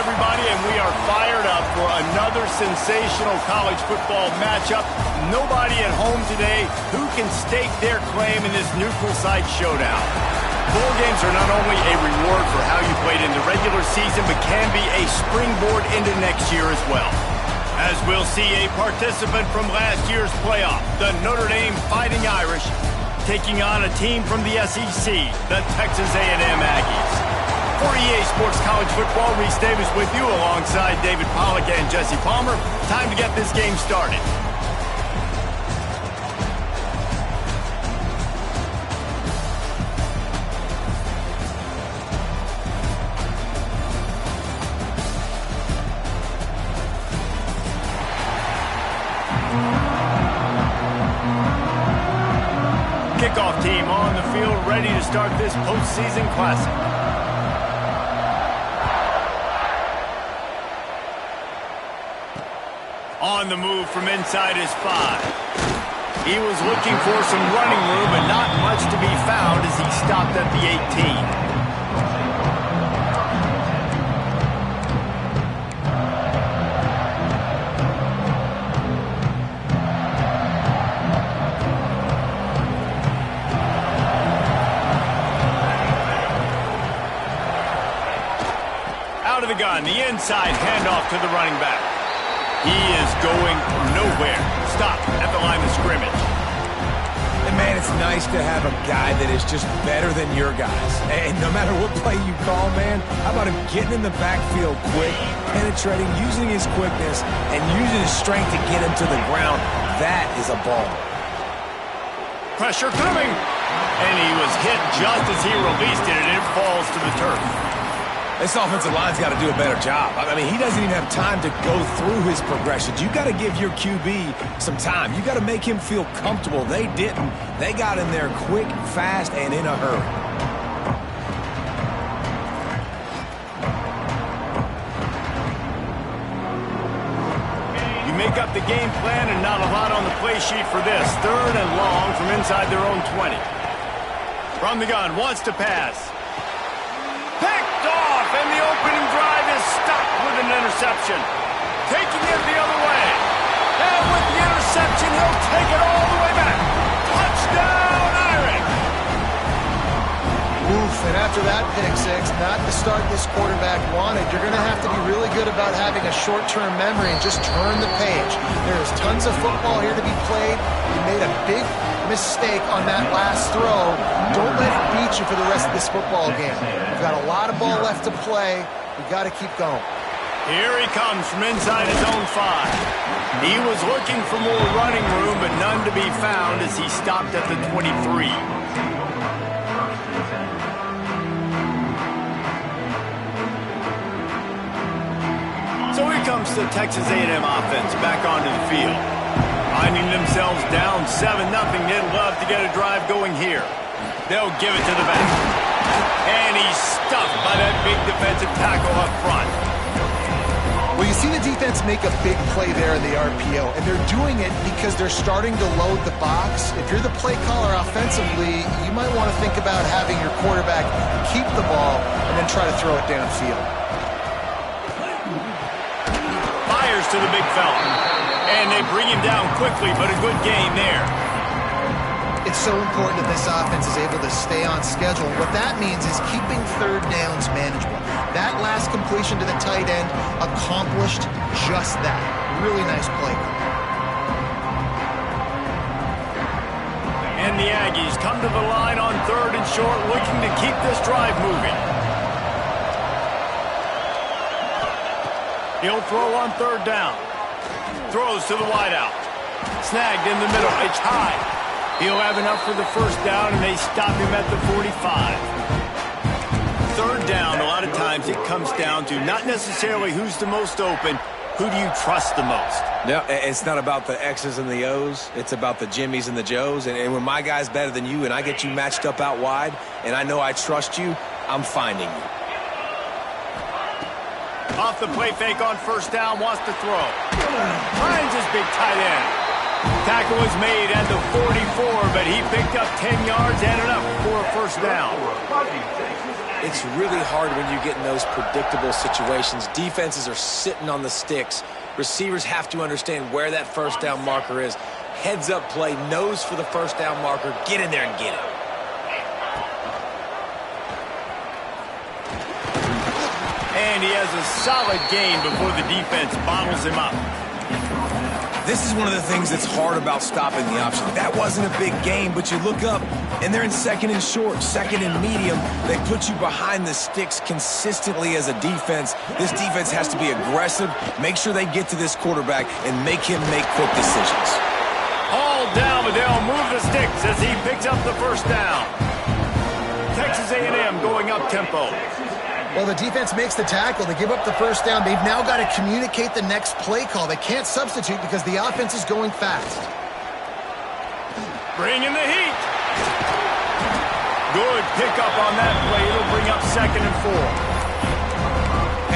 everybody, and we are fired up for another sensational college football matchup. Nobody at home today who can stake their claim in this neutral site showdown. Bowl games are not only a reward for how you played in the regular season, but can be a springboard into next year as well. As we'll see a participant from last year's playoff, the Notre Dame Fighting Irish, taking on a team from the SEC, the Texas A&M Aggies. For EA Sports College Football, Reese Davis with you alongside David Pollack and Jesse Palmer. Time to get this game started. Kickoff team on the field ready to start this postseason classic. On the move from inside his 5. He was looking for some running room, but not much to be found as he stopped at the 18. Out of the gun, the inside handoff to the running back. He is going nowhere. Stop at the line of scrimmage. And man, it's nice to have a guy that is just better than your guys. And no matter what play you call, man, how about him getting in the backfield quick, penetrating, using his quickness, and using his strength to get him to the ground. That is a ball. Pressure coming. And he was hit just as he released it, and it falls to the turf. This offensive line's got to do a better job. I mean, he doesn't even have time to go through his progressions. You got to give your QB some time. You got to make him feel comfortable. They didn't. They got in there quick, fast, and in a hurry. You make up the game plan and not a lot on the play sheet for this. 3rd and long from inside their own 20. From the gun, wants to pass. Picked off, and the opening drive is stopped with an interception. Taking it the other way. And with the interception, he'll take it all the way back. Touchdown, Irish! Oof, and after that pick six, not the start this quarterback wanted. You're going to have to be really good about having a short-term memory and just turn the page. There is tons of football here to be played. You made a big mistake on that last throw. Don't let it beat you for the rest of this football game. We've got a lot of ball left to play. We've got to keep going. Here he comes from inside his own 5. He was looking for more running room, but none to be found as he stopped at the 23. So here comes the Texas A&M offense back onto the field. Finding themselves down 7-0, they'd love to get a drive going here. They'll give it to the back. And he's stuffed by that big defensive tackle up front. Well, you see the defense make a big play there in the RPO, and they're doing it because they're starting to load the box. If you're the play caller offensively, you might want to think about having your quarterback keep the ball and then try to throw it downfield. Fires to the big fella. And they bring him down quickly, but a good gain there. It's so important that this offense is able to stay on schedule. What that means is keeping 3rd downs manageable. That last completion to the tight end accomplished just that. Really nice play. And the Aggies come to the line on 3rd and short, looking to keep this drive moving. He'll throw on 3rd down. Throws to the wideout. Snagged in the middle. It's high. He'll have enough for the 1st down, and they stop him at the 45. 3rd down, a lot of times it comes down to not necessarily who's the most open, who do you trust the most? No, it's not about the X's and the O's. It's about the Jimmys and the Joes. And when my guy's better than you and I get you matched up out wide, and I know I trust you, I'm finding you. Off the play fake on 1st down, wants to throw. Finds his big tight end. Tackle was made at the 44, but he picked up 10 yards and enough for a 1st down. It's really hard when you get in those predictable situations. Defenses are sitting on the sticks. Receivers have to understand where that first down marker is. Heads up play, nose for the first down marker. Get in there and get it. And he has a solid gain before the defense bottles him up. This is one of the things that's hard about stopping the option. That wasn't a big gain, but you look up, and they're in second and short, second and medium. They put you behind the sticks consistently as a defense. This defense has to be aggressive, make sure they get to this quarterback, and make him make quick decisions. All down, but they'll move the sticks as he picks up the first down. Texas A&M going up tempo. Well, the defense makes the tackle. They give up the first down. They've now got to communicate the next play call. They can't substitute because the offense is going fast. Bringing the heat. Good pickup on that play. It'll bring up 2nd and 4.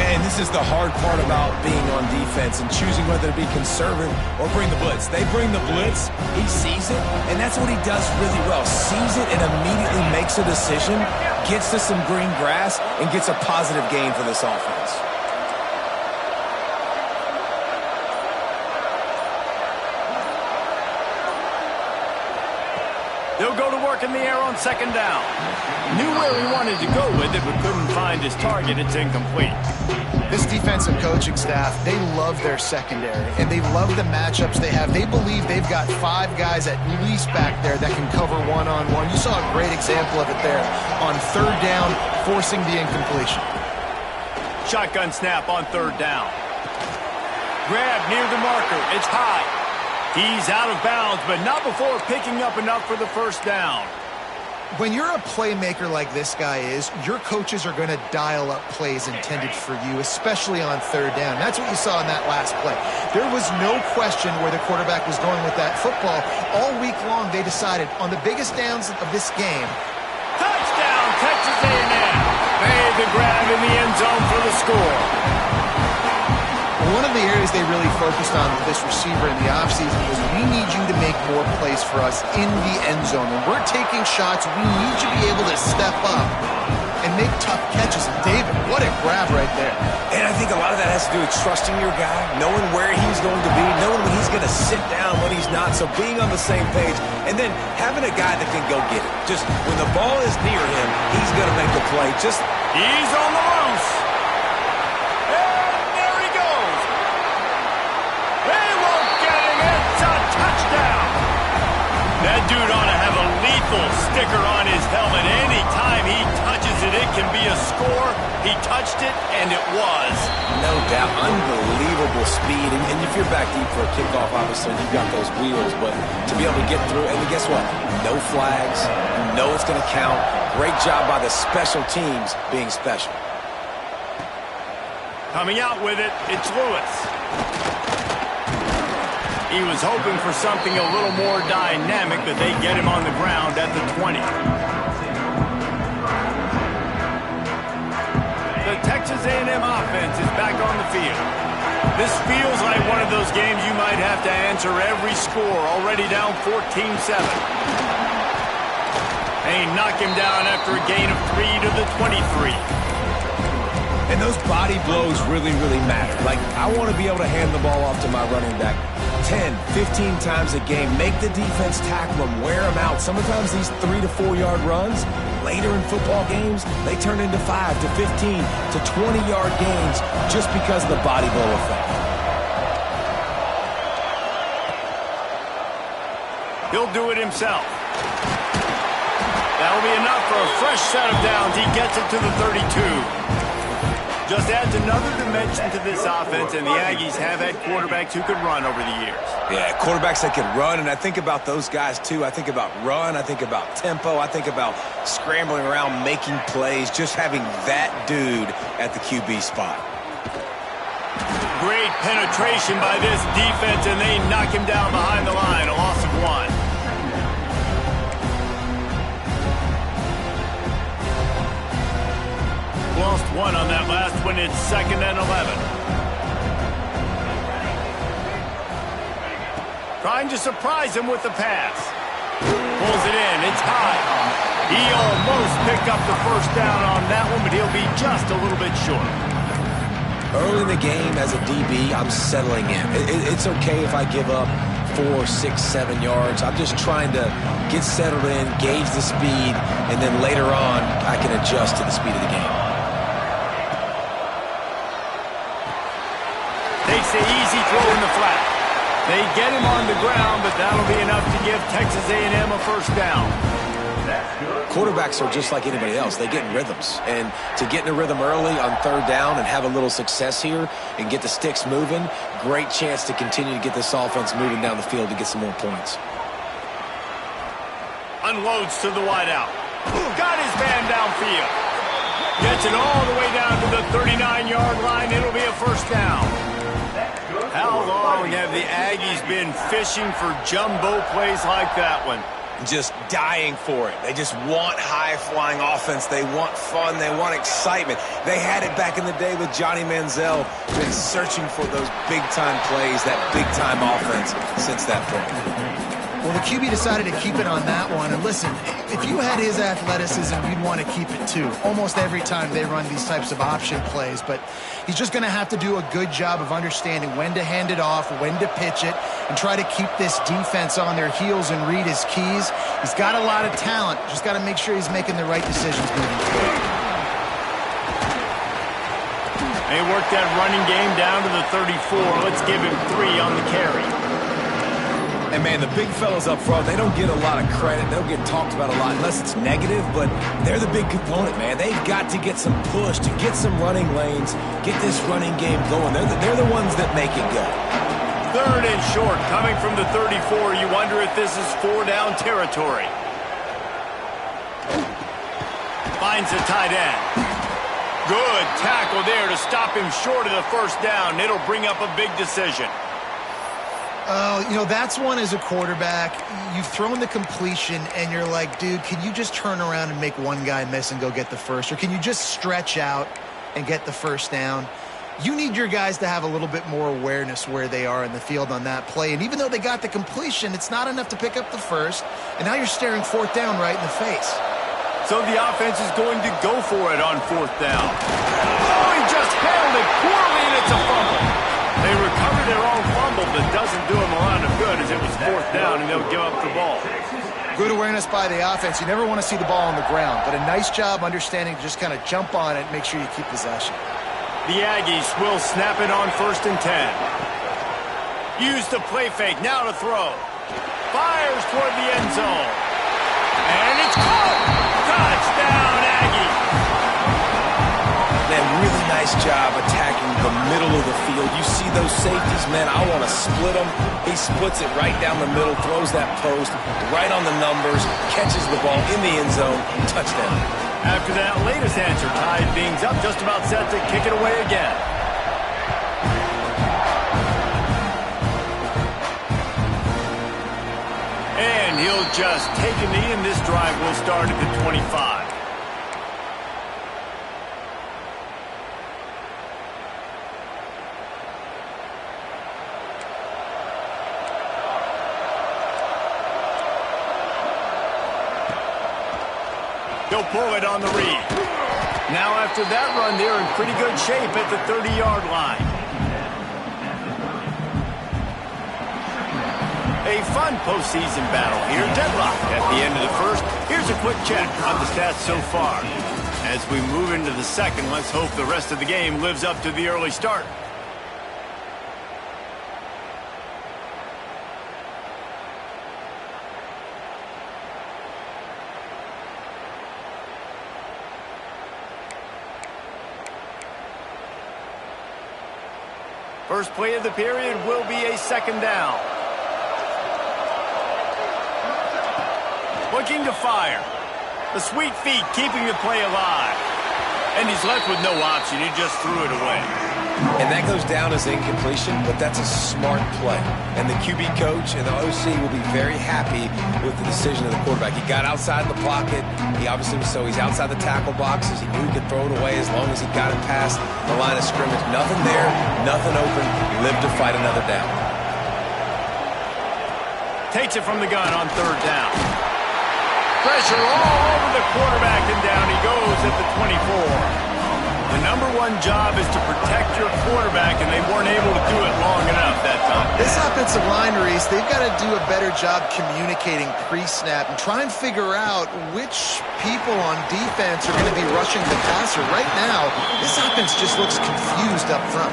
And this is the hard part about being on defense and choosing whether to be conservative or bring the blitz. They bring the blitz, he sees it, and that's what he does really well. Sees it and immediately makes a decision, gets to some green grass, and gets a positive gain for this offense. They'll go to work in the air on 2nd down. Knew where he wanted to go with it, but couldn't find his target. It's incomplete. This defensive coaching staff, they love their secondary, and they love the matchups they have. They believe they've got 5 guys at least back there that can cover one-on-one. You saw a great example of it there on 3rd down, forcing the incompletion. Shotgun snap on 3rd down. Grab near the marker. It's high. He's out of bounds, but not before picking up enough for the first down. When you're a playmaker like this guy is, your coaches are going to dial up plays intended for you, especially on 3rd down. That's what you saw in that last play. There was no question where the quarterback was going with that football. All week long, they decided on the biggest downs of this game. Touchdown, Texas A&M. Made the grab in the end zone for the score. One of the areas they really focused on with this receiver in the offseason was we need you to make more plays for us in the end zone. When we're taking shots, we need you to be able to step up and make tough catches. And David, what a grab right there. And I think a lot of that has to do with trusting your guy, knowing where he's going to be, knowing when he's going to sit down, when he's not. So being on the same page, and then having a guy that can go get it. Just when the ball is near him, he's going to make the play. He's on the loose. That dude ought to have a lethal sticker on his helmet. Anytime he touches it, it can be a score. He touched it, and it was. No doubt. Unbelievable speed. And if you're back deep for a kickoff, obviously, you've got those wheels. But to be able to get through, and guess what? No flags. You know it's going to count. Great job by the special teams being special. Coming out with it, it's Lewis. He was hoping for something a little more dynamic, but they get him on the ground at the 20. The Texas A&M offense is back on the field. This feels like one of those games you might have to answer every score, already down 14-7. They knock him down after a gain of 3 to the 23. And those body blows really, really matter. Like, I want to be able to hand the ball off to my running back 10, 15 times a game. Make the defense tackle them, wear them out. Sometimes these 3 to 4 yard runs, later in football games, they turn into 5 to 15 to 20-yard gains just because of the body blow effect. He'll do it himself. That'll be enough for a fresh set of downs. He gets it to the 32. Just adds another dimension to this offense, and the Aggies have had quarterbacks who could run over the years. Yeah, quarterbacks that can run, and I think about those guys too. I think about run, I think about tempo, I think about scrambling around, making plays, just having that dude at the QB spot. Great penetration by this defense, and they knock him down behind the line, a loss of 1. Lost 1 on that last one. It's 2nd and 11. Trying to surprise him with the pass. Pulls it in. It's high. He almost picked up the first down on that one, but he'll be just a little bit short. Early in the game, as a DB, I'm settling in. It's okay if I give up 4, 6, 7 yards. I'm just trying to get settled in, gauge the speed, and then later on, I can adjust to the speed of the game. Takes the easy throw in the flat. They get him on the ground, but that'll be enough to give Texas A&M a first down. Quarterbacks are just like anybody else. They get in rhythms. And to get in a rhythm early on third down and have a little success here and get the sticks moving, great chance to continue to get this offense moving down the field to get some more points. Unloads to the wideout. Got his man downfield. Gets it all the way down to the 39-yard line. It'll be a first down. How long have the Aggies been fishing for jumbo plays like that one? Just dying for it. They just want high-flying offense. They want fun. They want excitement. They had it back in the day with Johnny Manziel. Been searching for those big-time plays, that big-time offense since that point. Well, the QB decided to keep it on that one. And listen, if you had his athleticism, you'd want to keep it too. Almost every time they run these types of option plays. But he's just going to have to do a good job of understanding when to hand it off, when to pitch it, and try to keep this defense on their heels and read his keys. He's got a lot of talent. Just got to make sure he's making the right decisions moving forward. They work that running game down to the 34. Let's give him 3 on the carry. And, man, the big fellas up front, they don't get a lot of credit. They don't get talked about a lot unless it's negative, but they're the big component, man. They've got to get some push, to get some running lanes, get this running game going. They're the ones that make it go. 3rd and short, coming from the 34. You wonder if this is 4-down territory. Finds the tight end. Good tackle there to stop him short of the first down. It'll bring up a big decision. You know, that's one as a quarterback. You've thrown the completion, and you're like, dude, can you just turn around and make one guy miss and go get the first? Or can you just stretch out and get the first down? You need your guys to have a little bit more awareness where they are in the field on that play. And even though they got the completion, it's not enough to pick up the first. And now you're staring 4th down right in the face. So the offense is going to go for it on 4th down. Oh, he just handled it poorly, and it's a fumble. They recover their own fumble, but doesn't do them a lot of good as it was 4th down, and they'll give up the ball. Good awareness by the offense. You never want to see the ball on the ground, but a nice job understanding to just kind of jump on it and make sure you keep possession. The Aggies will snap it on 1st and 10. Use the play fake, now to throw. Fires toward the end zone. And it's caught! Touchdown, Aggies! Man, really nice job attacking the middle of the field. You see those safeties, man, I want to split them. He splits it right down the middle, throws that post, right on the numbers, catches the ball in the end zone, touchdown. After that latest answer, tied things up, just about set to kick it away again. And he'll just take a knee, and this drive will start at the 25. He'll pull it on the read. Now after that run, they're in pretty good shape at the 30-yard line. A fun postseason battle here. Deadlock at the end of the first. Here's a quick check on the stats so far. As we move into the second, let's hope the rest of the game lives up to the early start. First play of the period will be a 2nd down. Looking to fire. The sweet feet keeping the play alive. And he's left with no option. He just threw it away. And that goes down as incompletion, but that's a smart play. And the QB coach and the OC will be very happy with the decision of the quarterback. He got outside the pocket. He obviously was he's outside the tackle boxes. He knew he could throw it away as long as he got it past the line of scrimmage. Nothing there, nothing open. Lived to fight another down. Takes it from the gun on 3rd down. Pressure all over the quarterback, and down he goes at the 24. The #1 job is to protect your quarterback, and they weren't able to do it long enough that time. This offensive line, Reese, they've got to do a better job communicating pre-snap and try and figure out which people on defense are going to be rushing the passer. Right now, this offense just looks confused up front.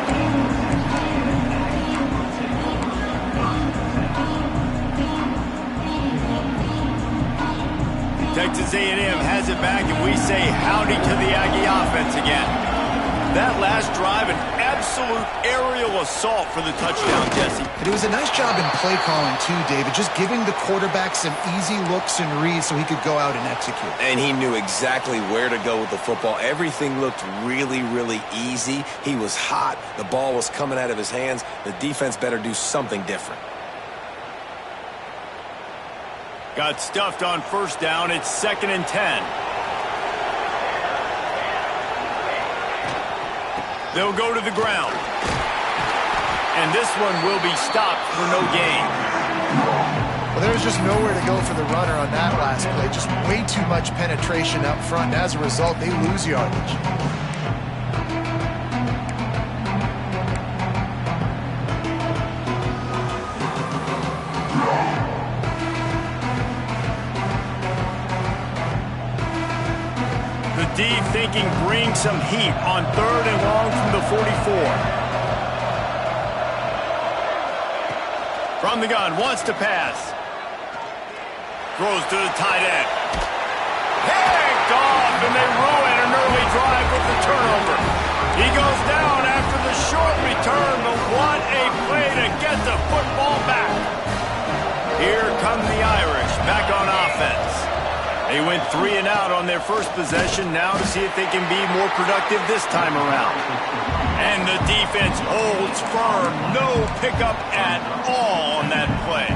Texas A&M has it back, and we say howdy to the Aggie offense again. That last drive, an absolute aerial assault for the touchdown, Jesse. It was a nice job in play calling, too, David, just giving the quarterback some easy looks and reads so he could go out and execute. And he knew exactly where to go with the football. Everything looked really, really easy. He was hot. The ball was coming out of his hands. The defense better do something different. Got stuffed on first down. It's 2nd and 10. They'll go to the ground. And this one will be stopped for no gain. Well, there was just nowhere to go for the runner on that last play. Just way too much penetration up front. And as a result, they lose yardage. D thinking bring some heat on 3rd and long from the 44. From the gun, wants to pass. Throws to the tight end. Picked off, and they ruin an early drive with the turnover. He goes down after the short return, but what a play to get the football back. Here come the Irish back on offense. They went 3 and out on their first possession, now to see if they can be more productive this time around. And the defense holds firm. No pickup at all on that play.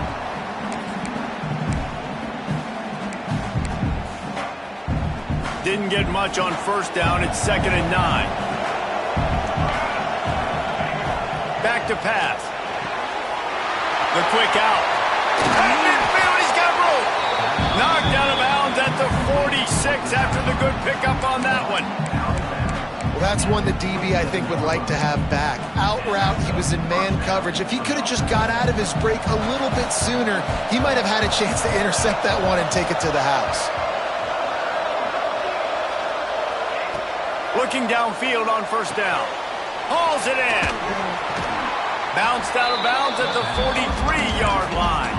Didn't get much on first down. It's 2nd and 9. Back to pass. The quick out. And midfield, he's got room. Knocked out of bounds at the 46 after the good pickup on that one. Well, that's one that DB, I think, would like to have back. Out route, he was in man coverage. If he could have just got out of his break a little bit sooner, he might have had a chance to intercept that one and take it to the house. Looking downfield on first down. Hauls it in. Bounced out of bounds at the 43-yard line.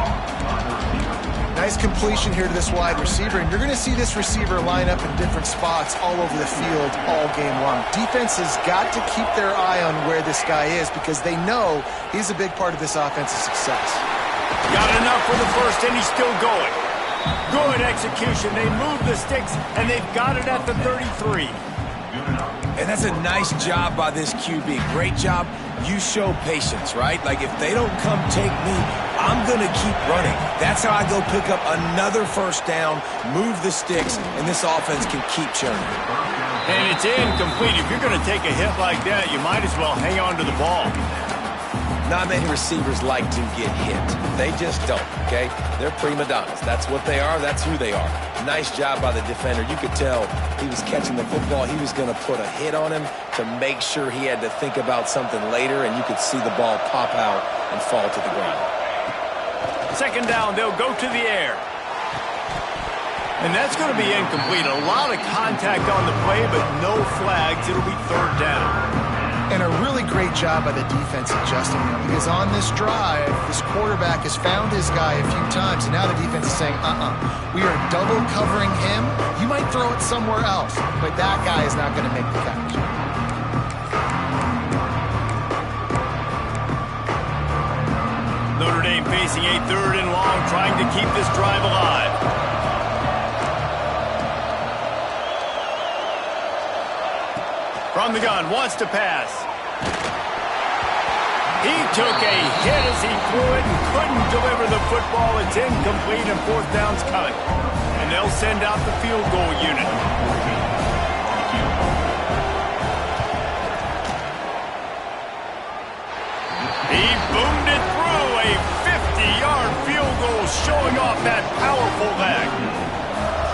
Nice completion here to this wide receiver, and you're going to see this receiver line up in different spots all over the field all game long. Defense has got to keep their eye on where this guy is because they know he's a big part of this offensive success. Got enough for the first, and he's still going. Good execution. They move the sticks, and they've got it at the 33. And that's a nice job by this QB. Great job. You show patience, right? Like, if they don't come take me, I'm going to keep running. That's how I go pick up another first down, move the sticks, and this offense can keep churning. And it's incomplete. If you're going to take a hit like that, you might as well hang on to the ball. Not many receivers like to get hit. They just don't, okay? They're prima donnas. That's what they are. That's who they are. Nice job by the defender. You could tell he was catching the football. He was going to put a hit on him to make sure he had to think about something later, and you could see the ball pop out and fall to the ground. 2nd down, they'll go to the air. And that's going to be incomplete. A lot of contact on the play, but no flags. It'll be 3rd down. And a really great job by the defense adjusting him because on this drive, this quarterback has found his guy a few times, and now the defense is saying, we are double covering him. You might throw it somewhere else, but that guy is not going to make the catch. Notre Dame facing a 3rd and long, trying to keep this drive alive. From the gun, wants to pass. He took a hit as he threw it and couldn't deliver the football. It's incomplete and 4th down's coming. And they'll send out the field goal unit. He boomed it through a 50-yard field goal, showing off that powerful leg.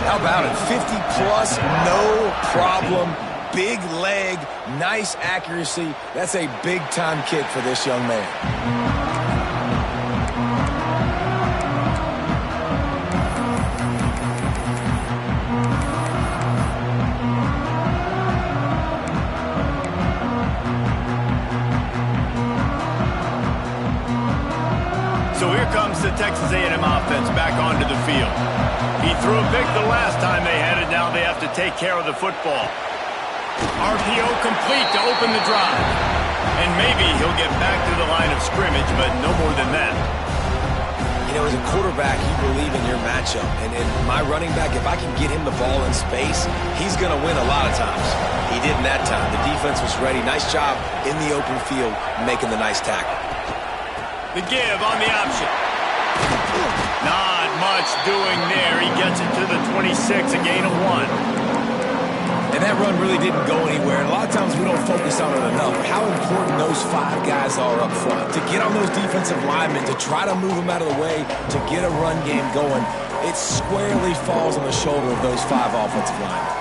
How about it? 50-plus, no problem. Big leg, nice accuracy. That's a big-time kick for this young man. So here comes the Texas A&M offense back onto the field. He threw a pick the last time they had it. Now they have to take care of the football. RPO complete to open the drive. And maybe he'll get back to the line of scrimmage, but no more than that. You know, as a quarterback, you believe in your matchup. And my running back, if I can get him the ball in space, he's going to win a lot of times. He did in that time. The defense was ready. Nice job in the open field making the nice tackle. The give on the option. Not much doing there. He gets it to the 26, a gain of 1. And that run really didn't go anywhere. And a lot of times we don't focus on it enough. How important those 5 guys are up front. To get on those defensive linemen, to try to move them out of the way, to get a run game going, it squarely falls on the shoulder of those 5 offensive linemen.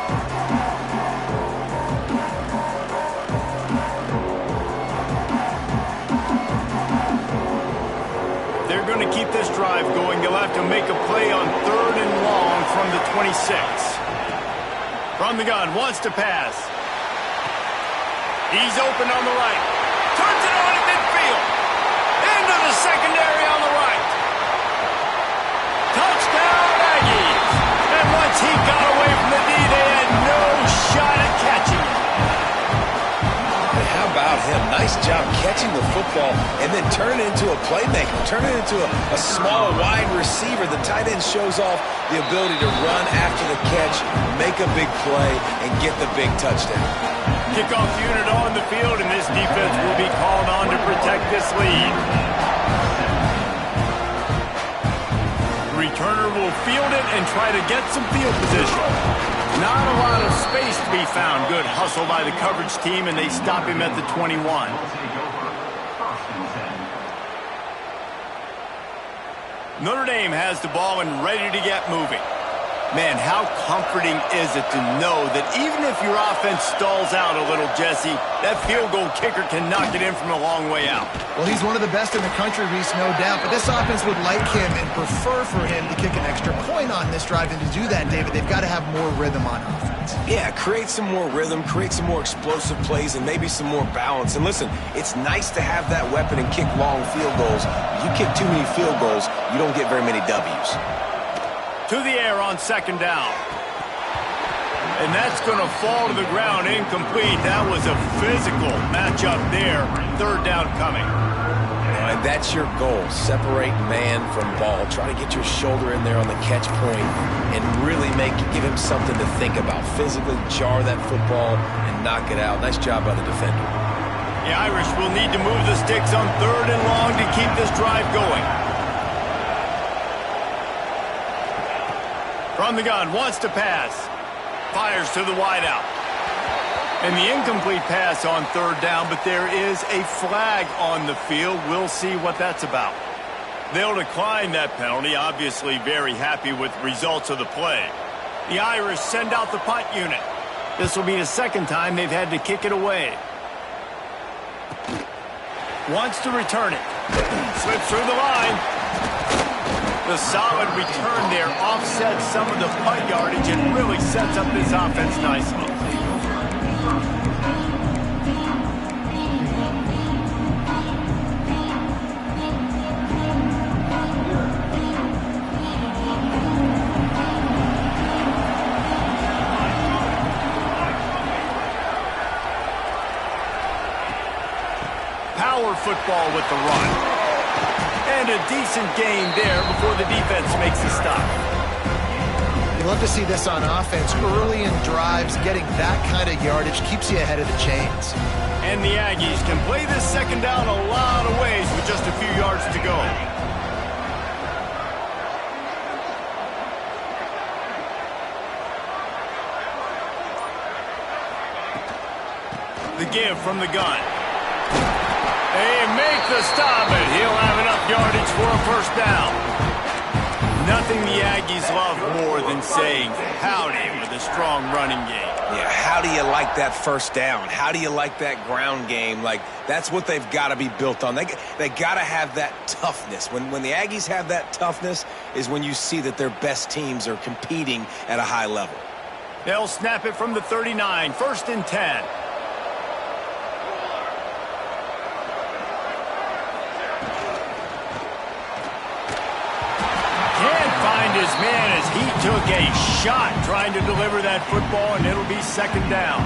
Going to keep this drive going. They'll have to make a play on 3rd and long from the 26. From the gun, wants to pass. He's open on the right. Turns it on at midfield. Into the secondary on the right. Touchdown, Aggies. And once he got away from the knee, they had no shot at catching it. How about him? Nice job catching the football and then turn it into a playmaker. Turn it into a small, wide receiver. The tight end shows off the ability to run after the catch, make a big play, and get the big touchdown. Kickoff unit on the field, and this defense will be called on to protect this lead. Returner will field it and try to get some field position. Not a lot of space to be found. Good hustle by the coverage team, and they stop him at the 21. Notre Dame has the ball and ready to get moving. Man, how comforting is it to know that even if your offense stalls out a little, Jesse, that field goal kicker can knock it in from a long way out. Well, he's one of the best in the country, Reese, no doubt. But this offense would like him and prefer for him to kick an extra point on this drive. And to do that, David, they've got to have more rhythm on offense. Yeah, create some more rhythm, create some more explosive plays, and maybe some more balance. And listen, it's nice to have that weapon and kick long field goals. You kick too many field goals, you don't get very many W's. To the air on 2nd down. And that's going to fall to the ground incomplete. That was a physical matchup there. 3rd down coming. And that's your goal. Separate man from ball. Try to get your shoulder in there on the catch point and really give him something to think about. Physically jar that football and knock it out. Nice job by the defender. The Irish will need to move the sticks on 3rd and long to keep this drive going. From the gun, wants to pass. Fires to the wideout. And the incomplete pass on 3rd down, but there is a flag on the field. We'll see what that's about. They'll decline that penalty, obviously very happy with the results of the play. The Irish send out the punt unit. This will be the 2nd time they've had to kick it away. Wants to return it. Slips through the line. The solid return there offsets some of the punt yardage and really sets up this offense nicely. Power football with the run. And a decent gain there before the defense makes a stop. You love to see this on offense. Early in drives, getting that kind of yardage keeps you ahead of the chains. And the Aggies can play this 2nd down a lot of ways with just a few yards to go. The give from the gun. They make the stop, and he'll have enough yardage for a 1st down. Nothing the Aggies love more than saying howdy with a strong running game. Yeah, how do you like that first down? How do you like that ground game? Like, that's what they've got to be built on. They got to have that toughness. When the Aggies have that toughness is when you see that their best teams are competing at a high level. They'll snap it from the 39, 1st and 10. Find his man as he took a shot trying to deliver that football, and it'll be 2nd down.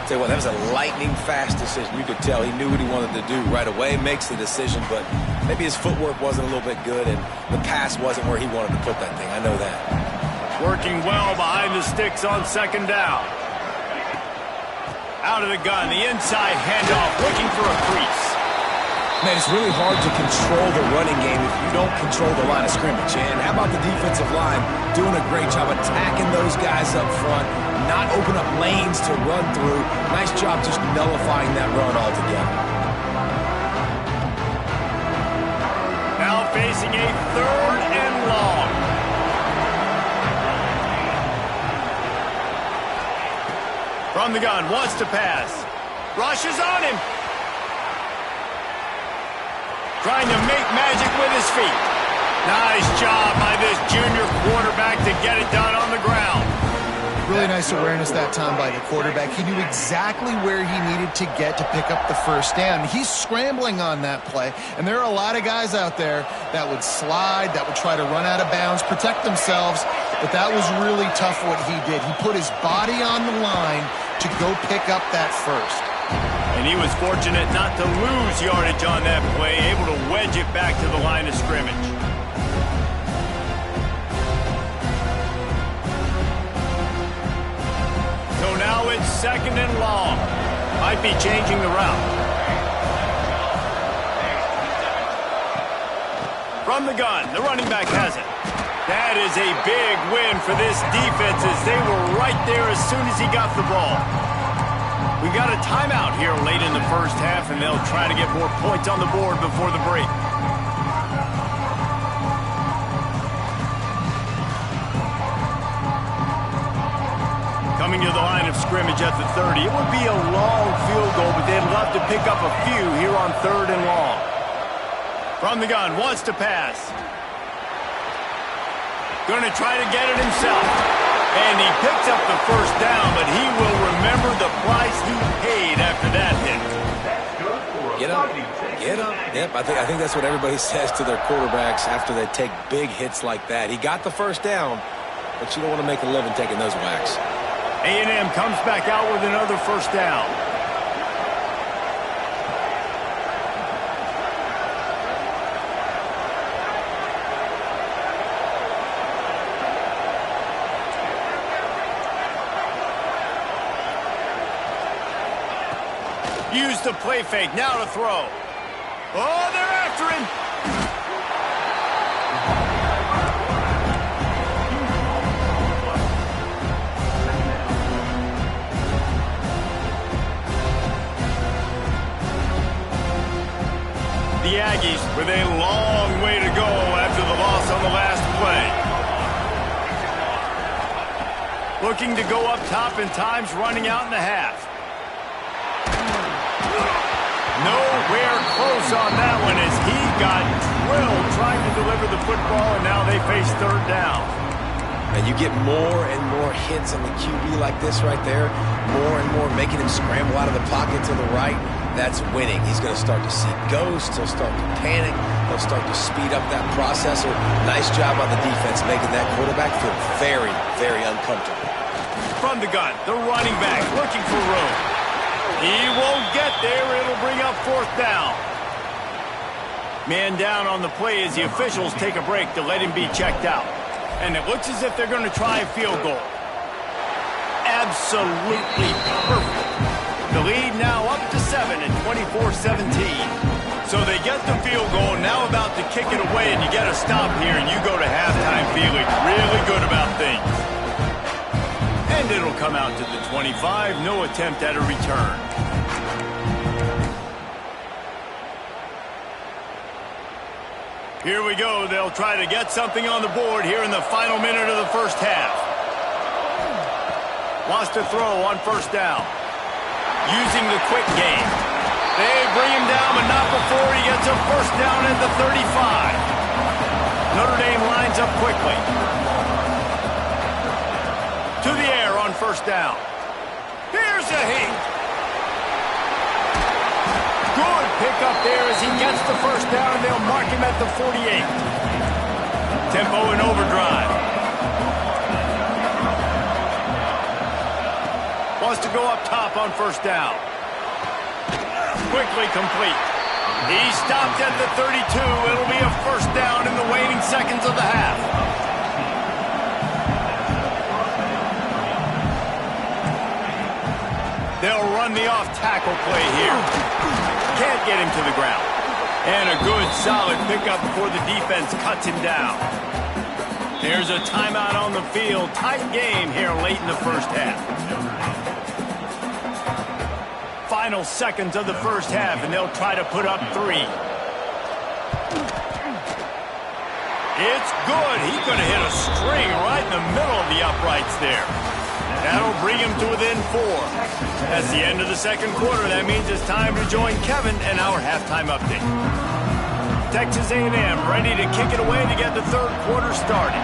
Tell you what, that was a lightning-fast decision. You could tell he knew what he wanted to do right away, makes the decision, but maybe his footwork wasn't a little bit good, and the pass wasn't where he wanted to put that thing. I know that. Working well behind the sticks on 2nd down. Out of the gun, the inside handoff, looking for a crease. Man, it's really hard to control the running game if you don't control the line of scrimmage. And how about the defensive line doing a great job attacking those guys up front, not open up lanes to run through. Nice job just nullifying that run altogether. Now facing a 3rd and long. From the gun, wants to pass. Rushes on him. Trying to make magic with his feet. Nice job by this junior quarterback to get it done on the ground. Really nice awareness that time by the quarterback. He knew exactly where he needed to get to pick up the 1st down. He's scrambling on that play, and there are a lot of guys out there that would slide, that would try to run out of bounds, protect themselves, but that was really tough what he did. He put his body on the line to go pick up that 1st. And he was fortunate not to lose yardage on that play, able to wedge it back to the line of scrimmage. So now it's 2nd and long. Might be changing the route. From the gun, the running back has it. That is a big win for this defense as they were right there as soon as he got the ball. We got a timeout here late in the 1st half, and they'll try to get more points on the board before the break. Coming to the line of scrimmage at the 30. It would be a long field goal, but they'd love to pick up a few here on 3rd and long. From the gun, wants to pass. Going to try to get it himself. And he picks up the 1st down, but he will remember the price he paid after that hit. Get up. Get up. Yep, I think that's what everybody says to their quarterbacks after they take big hits like that. He got the 1st down, but you don't want to make a living taking those whacks. A&M comes back out with another 1st down. Use the play fake, now to throw. Oh, they're after him. The Aggies with a long way to go after the loss on the last play. Looking to go up top and time's running out in the half. Nowhere close on that one as he got drilled trying to deliver the football, and now they face 3rd down. And you get more and more hits on the QB like this right there, more and more making him scramble out of the pocket to the right. That's winning. He's going to start to see ghosts. He'll start to panic. He'll start to speed up that processor. Nice job on the defense making that quarterback feel very, very uncomfortable. From the gun, the running back looking for room. He won't get there. It'll bring up 4th down. Man down on the play as the officials take a break to let him be checked out. And it looks as if they're going to try a field goal. Absolutely perfect. The lead now up to 7 at 24-17. So they get the field goal, now about to kick it away, and you get a stop here, and you go to halftime feeling really good about things. And it'll come out to the 25, no attempt at a return. Here we go. They'll try to get something on the board here in the final minute of the first half. Wants to throw on first down. Using the quick game. They bring him down, but not before he gets a first down at the 35. Notre Dame lines up quickly. To the air on first down. Here's a hit. Good pickup there as he gets the first down, and they'll mark him at the 48. Tempo in overdrive. Wants to go up top on first down. Quickly complete. He stopped at the 32. It'll be a first down in the waning seconds of the half. They'll run the off-tackle play here. Can't get him to the ground. And a good, solid pickup before the defense cuts him down. There's a timeout on the field. Tight game here late in the first half. Final seconds of the first half, and they'll try to put up 3. It's good. He could have hit a string right in the middle of the uprights there. That'll bring him to within 4. That's the end of the second quarter. That means it's time to join Kevin and our halftime update. Texas A&M ready to kick it away to get the third quarter started.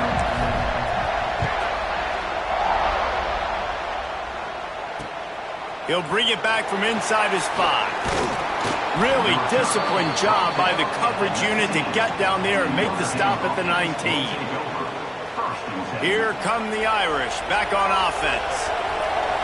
He'll bring it back from inside his 5. Really disciplined job by the coverage unit to get down there and make the stop at the 19. Here come the Irish back on offense.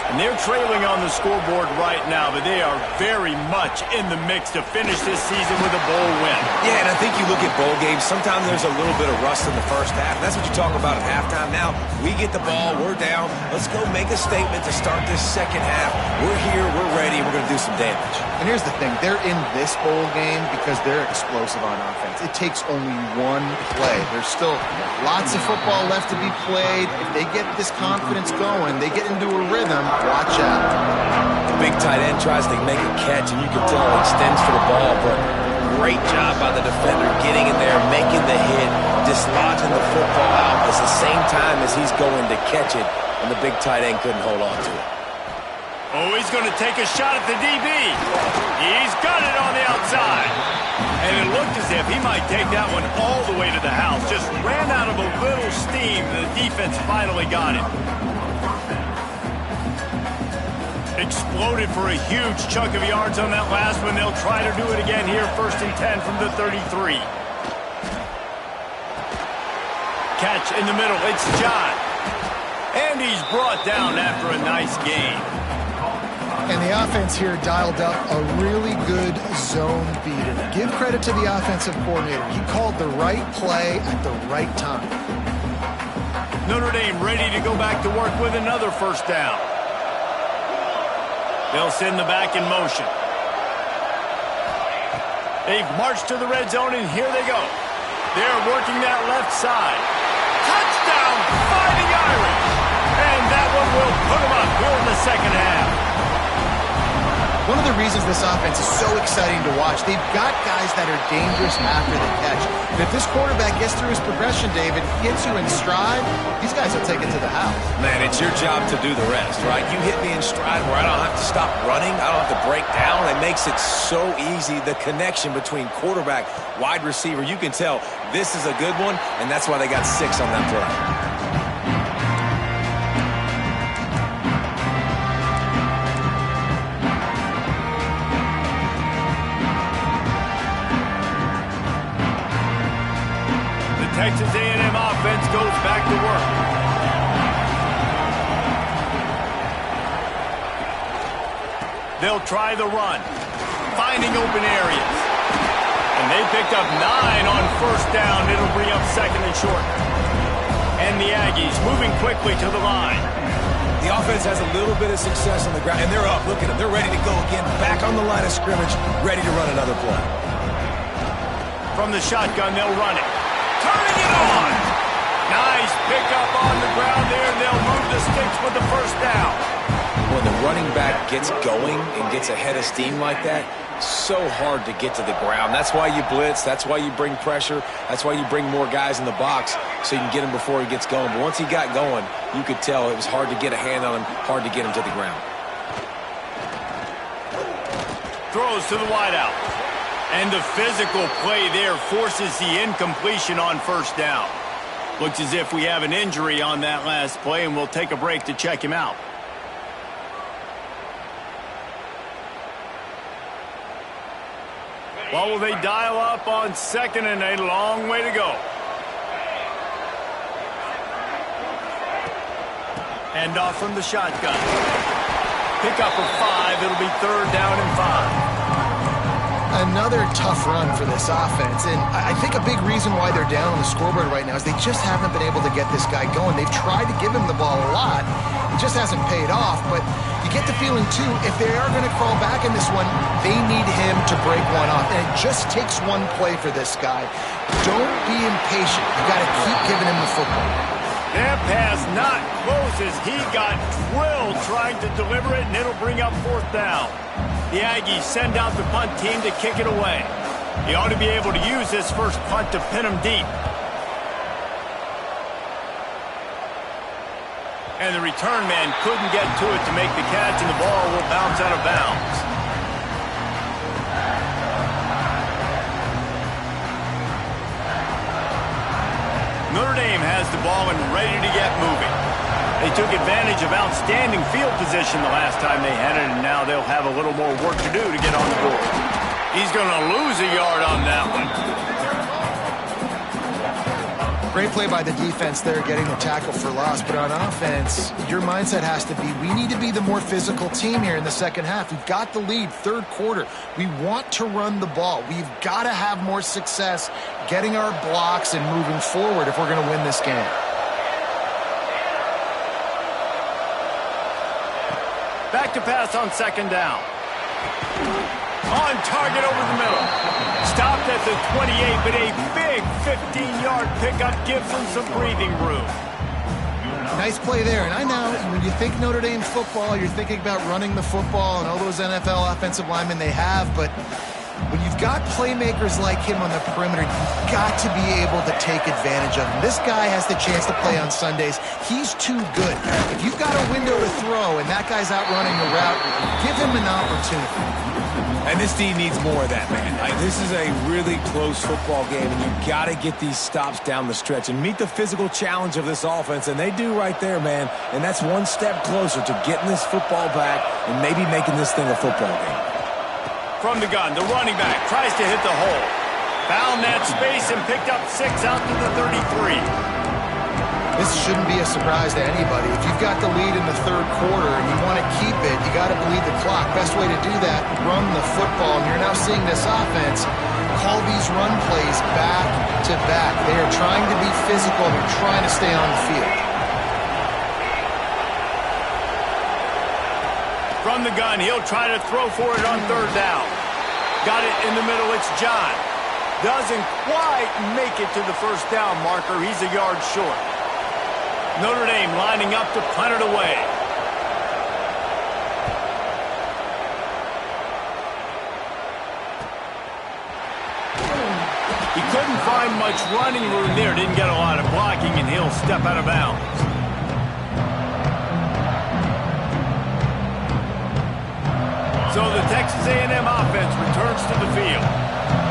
And they're trailing on the scoreboard right now, but they are very much in the mix to finish this season with a bowl win. Yeah, and I think you look at bowl games, sometimes there's a little bit of rust in the first half. That's what you talk about at halftime. Now, we get the ball, we're down. Let's go make a statement to start this second half. We're here, we're ready, we're going to do some damage. And here's the thing. They're in this bowl game because they're explosive on offense. It takes only one play. There's still lots of football left to be played. If they get this confidence going, they get into a rhythm, watch out. The big tight end tries to make a catch, and you can tell he extends for the ball, but great job by the defender getting in there, making the hit, dislodging the football out at the same time as he's going to catch it, and the big tight end couldn't hold on to it. Oh, he's going to take a shot at the DB. He's got it on the outside. And it looked as if he might take that one all the way to the house. Just ran out of a little steam. The defense finally got it. Exploded for a huge chunk of yards on that last one. They'll try to do it again here. 1st and 10 from the 33. Catch in the middle. It's John. And he's brought down after a nice gain. And the offense here dialed up a really good zone beater. Give credit to the offensive coordinator. He called the right play at the right time. Notre Dame ready to go back to work with another first down. They'll send the back in motion. They've marched to the red zone, and here they go. They're working that left side. Touchdown, Fighting Irish! And that one will put them up here in the second half. One of the reasons this offense is so exciting to watch, they've got guys that are dangerous after the catch. And if this quarterback gets through his progression, David, gets you in stride, these guys will take it to the house. Man, it's your job to do the rest, right? You hit me in stride where I don't have to stop running. I don't have to break down. It makes it so easy, the connection between quarterback, wide receiver. You can tell this is a good one, and that's why they got 6 on that play. Texas A&M offense goes back to work. They'll try the run, finding open areas. And they picked up 9 on first down. It'll bring up 2nd and short. And the Aggies moving quickly to the line. The offense has a little bit of success on the ground, and they're up. Look at them. They're ready to go again, back on the line of scrimmage, ready to run another play. From the shotgun, they'll run it. Turning it on. Nice pickup on the ground there. They'll move the sticks with the first down. when the running back gets going and gets ahead of steam like that, so hard to get to the ground. That's why you blitz. That's why you bring pressure. That's why you bring more guys in the box so you can get him before he gets going. But once he got going, you could tell it was hard to get a hand on him, hard to get him to the ground. Throws to the wideout. And the physical play there forces the incompletion on first down. Looks as if we have an injury on that last play, and we'll take a break to check him out. Well, will they dial up on 2nd and a long way to go? Hand off from the shotgun. Pick up of 5. It'll be 3rd down and 5. Another tough run for this offense, and I think a big reason why they're down on the scoreboard right now is they just haven't been able to get this guy going. They've tried to give him the ball a lot. It just hasn't paid off, but you get the feeling, too, if they are going to crawl back in this one, they need him to break one off, and it just takes one play for this guy. Don't be impatient. You got to keep giving him the football. That pass not close as he got drilled trying to deliver it, and it'll bring up 4th down. The Aggies send out the punt team to kick it away. He ought to be able to use this first punt to pin him deep. And the return man couldn't get to it to make the catch, and the ball will bounce out of bounds. Notre Dame has the ball and ready to get moving. They took advantage of outstanding field position the last time they had it, and now they'll have a little more work to do to get on the board. He's going to lose a yard on that one. Great play by the defense there, getting the tackle for loss. But on offense, your mindset has to be, we need to be the more physical team here in the second half. We've got the lead, 3rd quarter. We want to run the ball. We've got to have more success getting our blocks and moving forward if we're going to win this game. Back to pass on 2nd down. On target over the middle. Stopped at the 28, but a big 15-yard pickup gives them some breathing room. Nice play there. And I know when you think Notre Dame football, you're thinking about running the football and all those NFL offensive linemen they have, but when you've got playmakers like him on the perimeter, you've got to be able to take advantage of him. This guy has the chance to play on Sundays. He's too good. If you've got a window to throw and that guy's out running the route, give him an opportunity. And this team needs more of that, man. This is a really close football game, and you've got to get these stops down the stretch and meet the physical challenge of this offense, and they do right there, man. And that's one step closer to getting this football back and maybe making this thing a football game. From the gun, the running back tries to hit the hole. Found that space and picked up 6 out to the 33. This shouldn't be a surprise to anybody. If you've got the lead in the 3rd quarter and you want to keep it, you got to bleed the clock. Best way to do that, run the football. And you're now seeing this offense call these run plays back to back. They are trying to be physical. They're trying to stay on the field. From the gun, he'll try to throw for it on 3rd down. Got it in the middle. It's John. Doesn't quite make it to the first down marker. He's a yard short. Notre Dame lining up to punt it away. He couldn't find much running room there. Didn't get a lot of blocking, and he'll step out of bounds. So the Texas A&M offense returns to the field.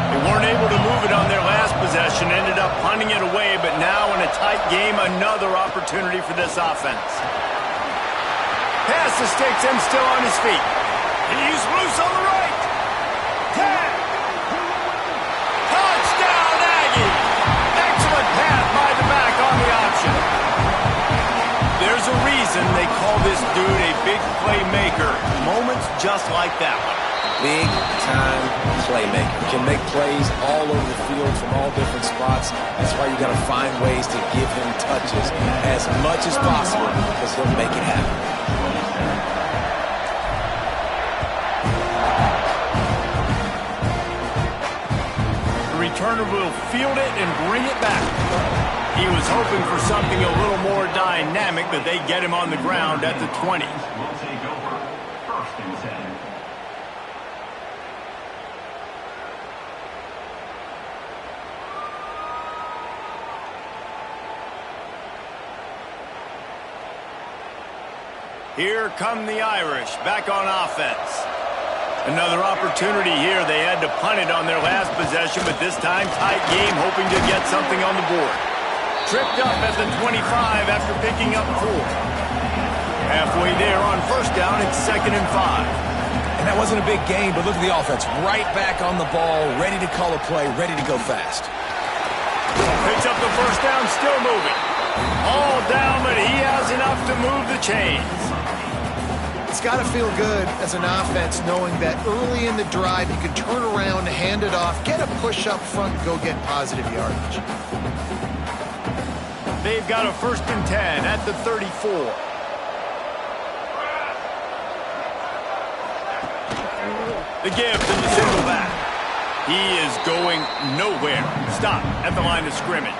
They weren't able to move it on their last possession, ended up punting it away, but now in a tight game, another opportunity for this offense. Pass to sticks him still on his feet. He's loose on the right. Tag. Touchdown, Aggie. Excellent pass by the back on the option. There's a reason they call this dude a big playmaker. Moments just like that one. Big-time playmaker. Can make plays all over the field from all different spots. That's why you got to find ways to give him touches as much as possible because he'll make it happen. The returner will field it and bring it back. He was hoping for something a little more dynamic, but they get him on the ground at the 20. Here come the Irish, back on offense. Another opportunity here. They had to punt it on their last possession, but this time tight game, hoping to get something on the board. Tripped up at the 25 after picking up 4. Halfway there on first down, it's 2nd and 5. And that wasn't a big gain, but look at the offense. Right back on the ball, ready to call a play, ready to go fast. Picks up the first down, still moving. All down, but he has enough to move the chains. It's got to feel good as an offense knowing that early in the drive you can turn around, hand it off, get a push up front, and go get positive yardage. They've got a 1st and 10 at the 34. The give to the single back. He is going nowhere. Stop at the line of scrimmage.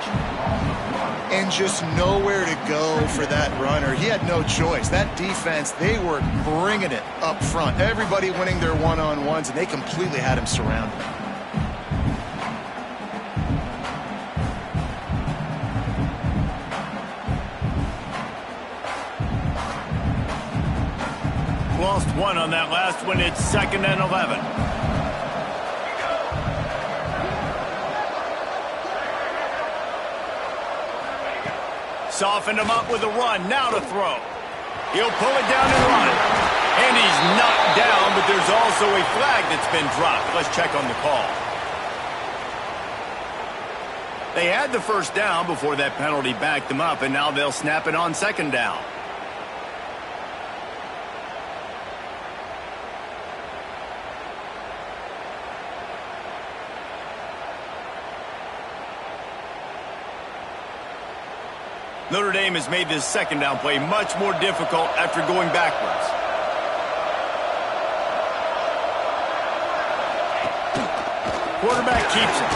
And just nowhere to go for that runner. He had no choice. That defense, they were bringing it up front. Everybody winning their one-on-ones, and they completely had him surrounded. Lost 1 on that last one. It's 2nd and 11. Softened him up with a run. Now to throw. He'll pull it down and run. And he's knocked down, but there's also a flag that's been dropped. Let's check on the call. They had the first down before that penalty backed them up, and now they'll snap it on 2nd down. Notre Dame has made this 2nd down play much more difficult after going backwards. Quarterback keeps it.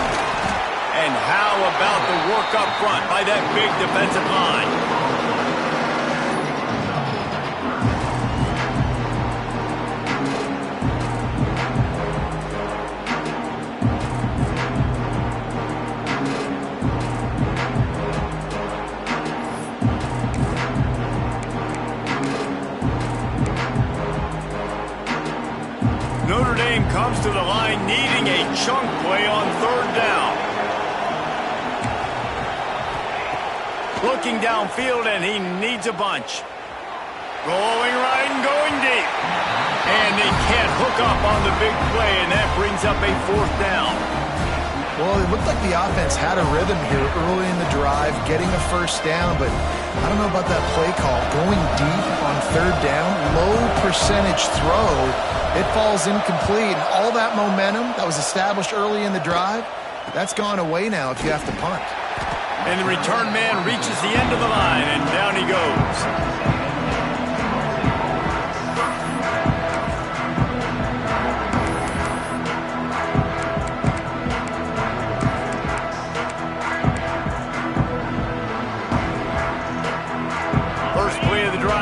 And how about the work up front by that big defensive line? Notre Dame comes to the line needing a chunk play on 3rd down. Looking downfield, and he needs a bunch. Going right and going deep. And they can't hook up on the big play, and that brings up a 4th down. Well, it looked like the offense had a rhythm here early in the drive, getting a first down, but I don't know about that play call. Going deep on 3rd down, low percentage throw, it falls incomplete. And all that momentum that was established early in the drive, that's gone away now if you have to punt. And the return man reaches the end of the line, and down he goes.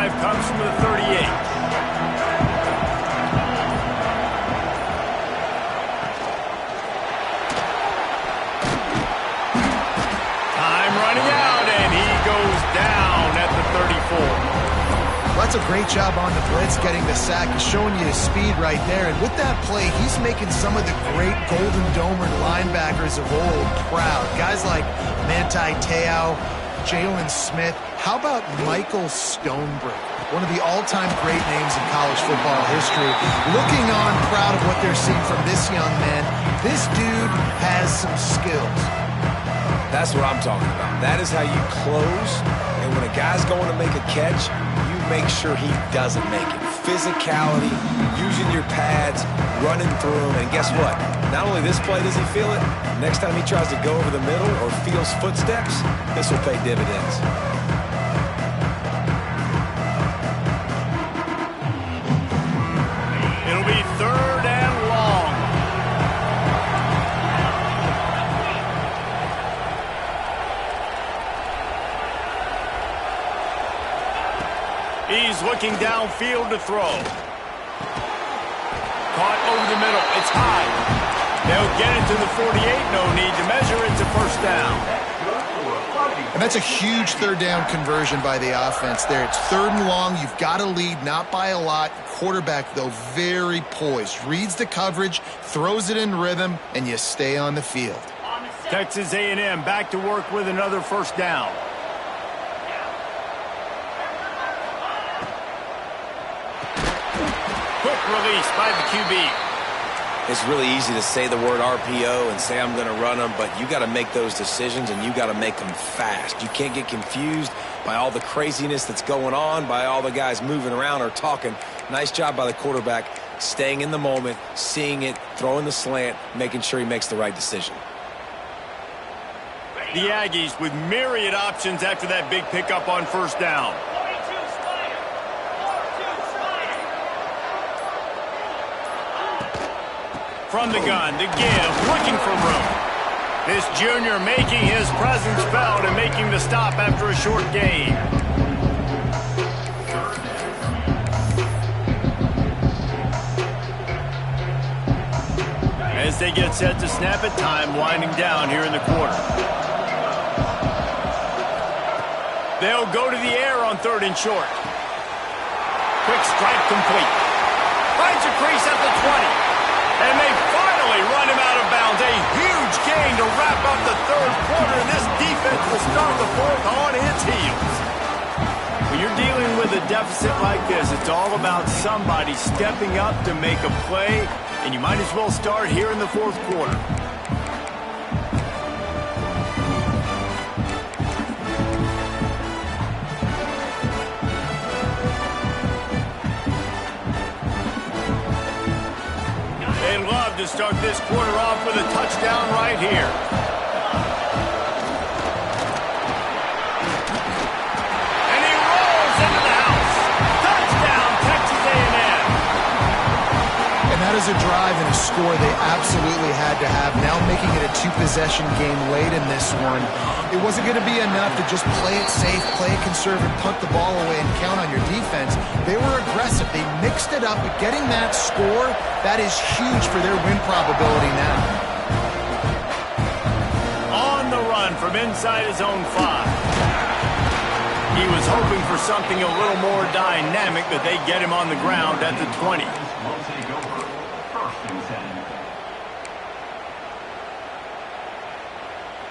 Comes from the 38. Time running out, and he goes down at the 34. Well, that's a great job on the blitz, getting the sack. He's showing you his speed right there. And with that play, he's making some of the great Golden Domer linebackers of old proud. Guys like Manti Te'o, Jalen Smith. How about Michael Stonebreaker, one of the all-time great names in college football history? Looking on, proud of what they're seeing from this young man. This dude has some skills. That's what I'm talking about. That is how you close, and when a guy's going to make a catch, you make sure he doesn't make it. Physicality, using your pads, running through them, and guess what? Not only this play does he feel it, next time he tries to go over the middle or feels footsteps, this will pay dividends. It'll be 3rd and long. He's looking downfield to throw. caught over the middle. It's high. They'll get it to the 48. No need to measure. It's a first down. And that's a huge third down conversion by the offense there. It's 3rd and long. You've got to lead, not by a lot. Quarterback, though, very poised. Reads the coverage, throws it in rhythm, and you stay on the field. Texas A&M back to work with another first down. Quick release by the QB. It's really easy to say the word RPO and say I'm going to run them, but you got to make those decisions and you got to make them fast. You can't get confused by all the craziness that's going on, by all the guys moving around or talking. Nice job by the quarterback, staying in the moment, seeing it, throwing the slant, making sure he makes the right decision. The Aggies with myriad options after that big pickup on first down. From the gun, the give, looking for room. This junior making his presence felt and making the stop after a short gain. As they get set to snap it, time winding down here in the quarter. They'll go to the air on 3rd and short. Quick strike complete. Finds a crease at the 20. And they finally run him out of bounds. A huge gain to wrap up the 3rd quarter. And this defense will start the 4th on its heels. When you're dealing with a deficit like this, it's all about somebody stepping up to make a play. And you might as well start here in the 4th quarter. They'd love to start this quarter off with a touchdown right here. And he rolls into the house. Touchdown, Texas A&M. And that is a drive and a score they absolutely had to have. Now making it a 2-possession game late in this one. It wasn't going to be enough to just play it safe, play it conservative, punt the ball away, and count on your defense. They were aggressive. They mixed it up, but getting that score, that is huge for their win probability now. On the run from inside his own 5. He was hoping for something a little more dynamic, but they get him on the ground at the 20.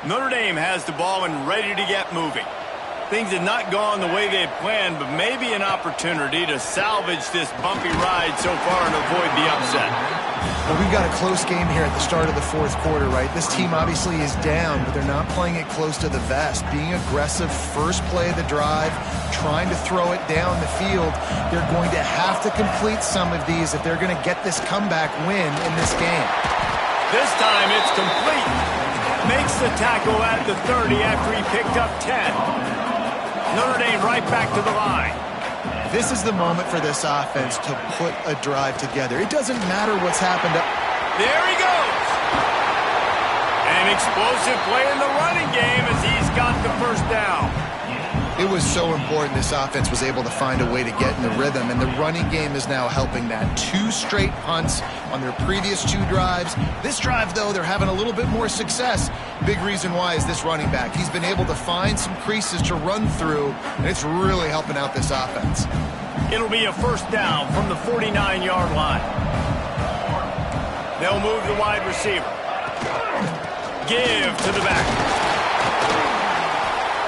Notre Dame has the ball and ready to get moving. Things had not gone the way they had planned, but maybe an opportunity to salvage this bumpy ride so far and avoid the upset. Well, we've got a close game here at the start of the 4th quarter, right? This team obviously is down, but they're not playing it close to the vest. Being aggressive, first play of the drive, trying to throw it down the field. They're going to have to complete some of these if they're going to get this comeback win in this game. This time it's complete. Makes the tackle at the 30 after he picked up 10. Notre Dame right back to the line. This is the moment for this offense to put a drive together. It doesn't matter what's happened. There he goes. An explosive play in the running game as he's got the first down. It was so important this offense was able to find a way to get in the rhythm, and the running game is now helping that. 2 straight punts on their previous 2 drives. This drive, though, they're having a little bit more success. Big reason why is this running back. He's been able to find some creases to run through, and it's really helping out this offense. It'll be a first down from the 49-yard line. They'll move the wide receiver. Give to the back.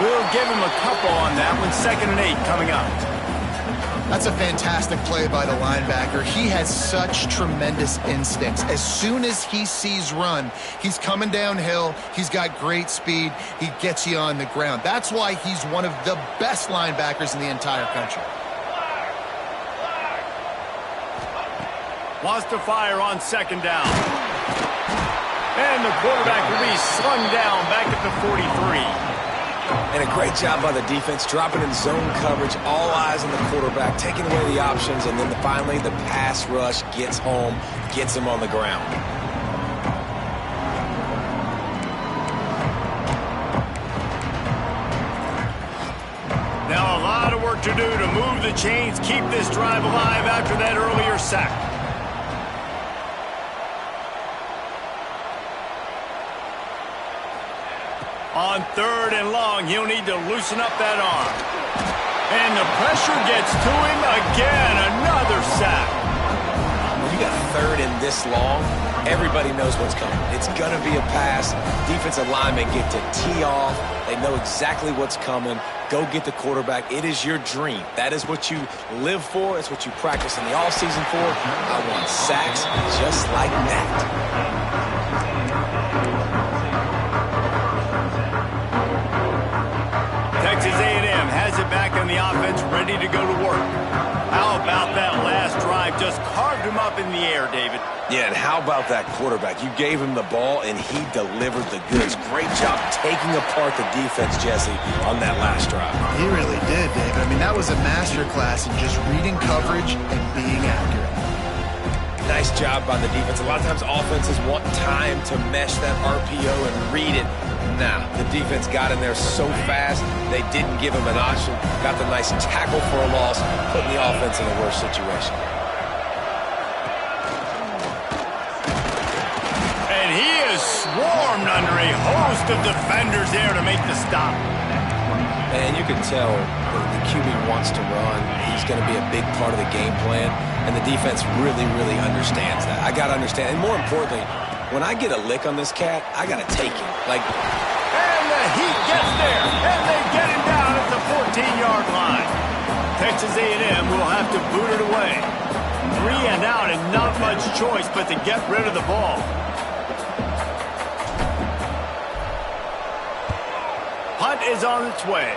We'll give him a couple on that one. 2nd and 8 coming up. That's a fantastic play by the linebacker. He has such tremendous instincts. As soon as he sees run, he's coming downhill. He's got great speed. He gets you on the ground. That's why he's one of the best linebackers in the entire country. Wants to fire on 2nd down. And the quarterback will be slung down back at the 43. And a great job by the defense, dropping in zone coverage, all eyes on the quarterback, taking away the options, and then finally the pass rush gets home, gets him on the ground. Now a lot of work to do to move the chains, keep this drive alive after that earlier sack. On 3rd and long, he'll need to loosen up that arm. And the pressure gets to him again. Another sack. When you got 3rd and this long, everybody knows what's coming. It's going to be a pass. Defensive linemen get to tee off. They know exactly what's coming. Go get the quarterback. It is your dream. That is what you live for. It's what you practice in the offseason for. I want sacks just like that. Texas A&M has it back on the offense, ready to go to work. How about that last drive? Just carved him up in the air, David. Yeah, and how about that quarterback? You gave him the ball, and he delivered the goods. Great job taking apart the defense, Jesse, on that last drive. He really did, David. I mean, that was a masterclass in just reading coverage and being accurate. Nice job by the defense. A lot of times offenses want time to mesh that RPO and read it. Nah, the defense got in there so fast, they didn't give him an option. Got the nice tackle for a loss, putting the offense in a worse situation. And he is swarmed under a host of defenders there to make the stop. And you can tell the QB wants to run. He's going to be a big part of the game plan, and the defense really, really understands that. I got to understand, and more importantly, when I get a lick on this cat, I got to take it. And the heat gets there, and they get him down at the 14-yard line. Texas A&M will have to boot it away. 3 and out, and not much choice but to get rid of the ball. Punt is on its way.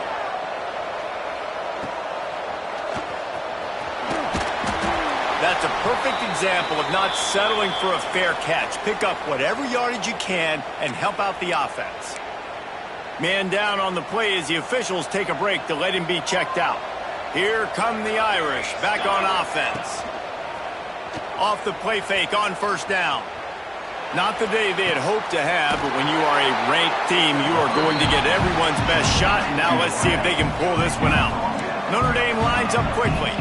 That's a perfect example of not settling for a fair catch. Pick up whatever yardage you can and help out the offense. Man down on the play as the officials take a break to let him be checked out. Here come the Irish back on offense. Off the play fake on 1st down. Not the day they had hoped to have, but when you are a ranked team, you are going to get everyone's best shot. And now let's see if they can pull this one out. Notre Dame lines up quickly.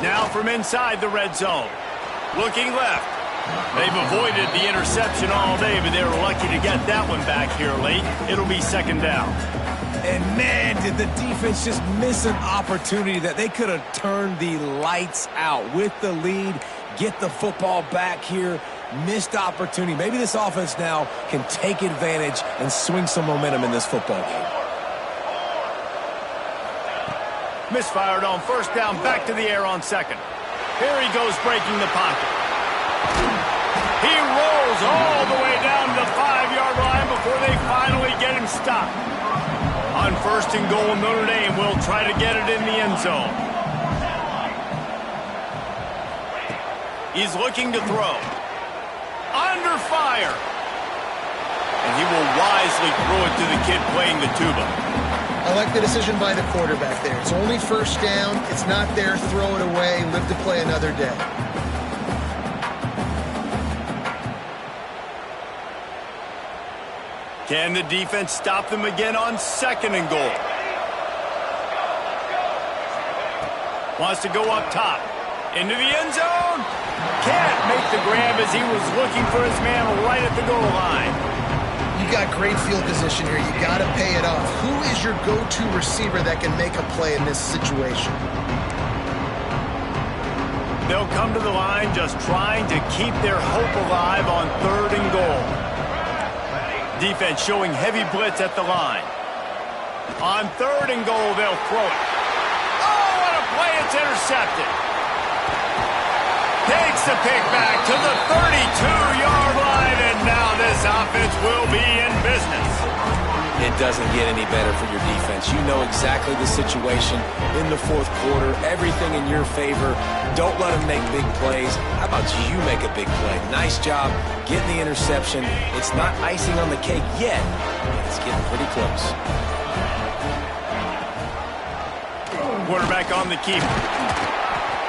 Now from inside the red zone. Looking left. They've avoided the interception all day, but they were lucky to get that one back here late. It'll be 2nd down. And man, did the defense just miss an opportunity that they could have turned the lights out with the lead, get the football back here. Missed opportunity. Maybe this offense now can take advantage and swing some momentum in this football game. Misfired on 1st down, back to the air on 2nd. Here he goes breaking the pocket. He rolls all the way down to the 5-yard line before they finally get him stopped. On 1st and goal, Notre Dame will try to get it in the end zone. He's looking to throw. Under fire. And he will wisely throw it to the kid playing the tuba. I like the decision by the quarterback there. It's only 1st down. It's not there. Throw it away. Live to play another day. Can the defense stop them again on 2nd and goal? Wants to go up top. Into the end zone. Can't make the grab as he was looking for his man right at the goal line. You got great field position here. You got to pay it off. Who is your go-to receiver that can make a play in this situation? They'll come to the line just trying to keep their hope alive on 3rd and goal. Defense showing heavy blitz at the line. On 3rd and goal, they'll throw it. Oh, what a play. It's intercepted. Takes the pick back to the 32-yard line, and now this offense will be in business. It doesn't get any better for your defense. You know exactly the situation in the 4th quarter. Everything in your favor. Don't let them make big plays. How about you make a big play? Nice job getting the interception. It's not icing on the cake yet, but it's getting pretty close. Quarterback on the keeper.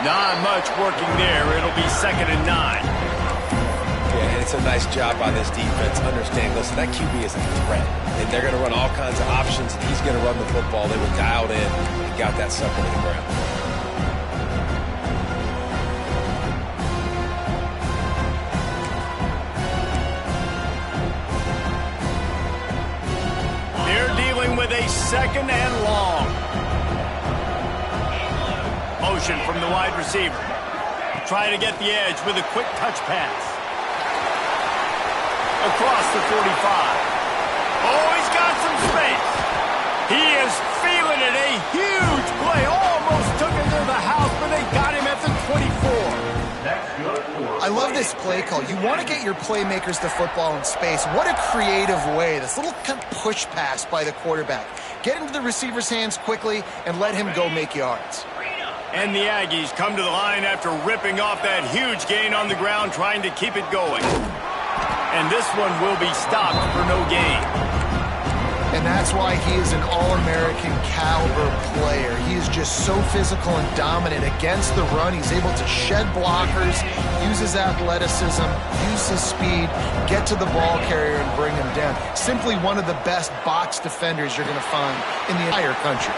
Not much working there. It'll be 2nd and 9. Yeah, and it's a nice job by this defense. Understand, listen, that QB is a threat. And they're going to run all kinds of options, and he's going to run the football. They were dialed in and got that sucker to the ground. 2nd and long. Motion from the wide receiver. Trying to get the edge with a quick touch pass. Across the 45. Oh, he's got some space. He is feeling it. A huge play. Almost took him to the house, but they got him at the 24. I love this play call. You want to get your playmakers the football in space. What a creative way. This little kind of push pass by the quarterback. Get into the receiver's hands quickly and let him go make yards. And the Aggies come to the line after ripping off that huge gain on the ground, trying to keep it going. And this one will be stopped for no gain. And that's why he is an All-American caliber player. He is just so physical and dominant against the run. He's able to shed blockers, use his athleticism, use his speed, get to the ball carrier and bring him down. Simply one of the best box defenders you're going to find in the entire country.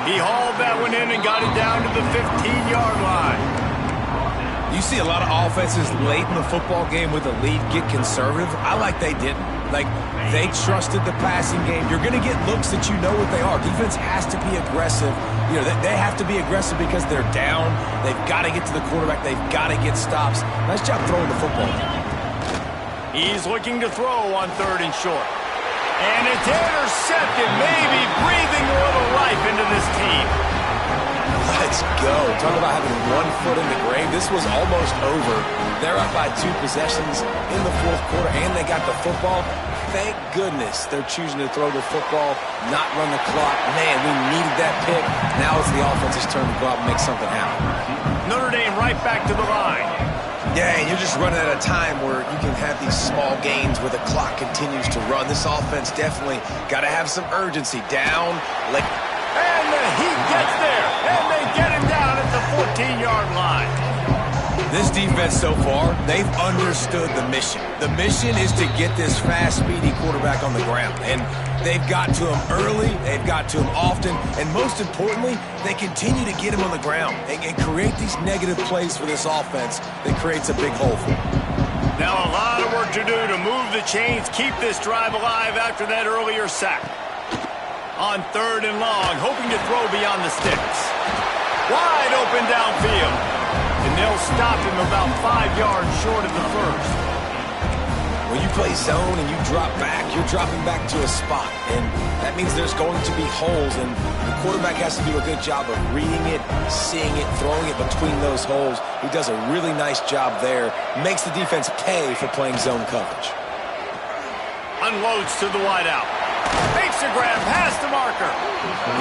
He hauled that one in and got it down to the 15-yard line. You see a lot of offenses late in the football game with a lead get conservative. I like they didn't. Like, they trusted the passing game. You're going to get looks that you know what they are. Defense has to be aggressive. You know, they have to be aggressive because they're down. They've got to get to the quarterback. They've got to get stops. Nice job throwing the football. He's looking to throw on 3rd and short. And it's intercepted, maybe breathing a little life into this team. Let's go. Talk about having one foot in the grave. This was almost over. They're up by 2 possessions in the 4th quarter, and they got the football. Thank goodness they're choosing to throw the football, not run the clock. Man, we needed that pick. Now it's the offense's turn to go out and make something happen. Notre Dame right back to the line. Yeah, and you're just running at a time where you can have these small gains where the clock continues to run. This offense definitely got to have some urgency. Down, like... And he gets there, and they get him down at the 14-yard line. This defense so far, they've understood the mission. The mission is to get this fast, speedy quarterback on the ground. And they've got to him early, they've got to him often, and most importantly, they continue to get him on the ground and create these negative plays for this offense that creates a big hole for them. Now a lot of work to do to move the chains, keep this drive alive after that earlier sack. On 3rd and long, hoping to throw beyond the sticks. Wide open downfield. And they'll stop him about 5 yards short of the first. When you play zone and you drop back, you're dropping back to a spot. And that means there's going to be holes, and the quarterback has to do a good job of reading it, seeing it, throwing it between those holes. He does a really nice job there. Makes the defense pay for playing zone coverage. Unloads to the wideout. Makes a grab past the marker.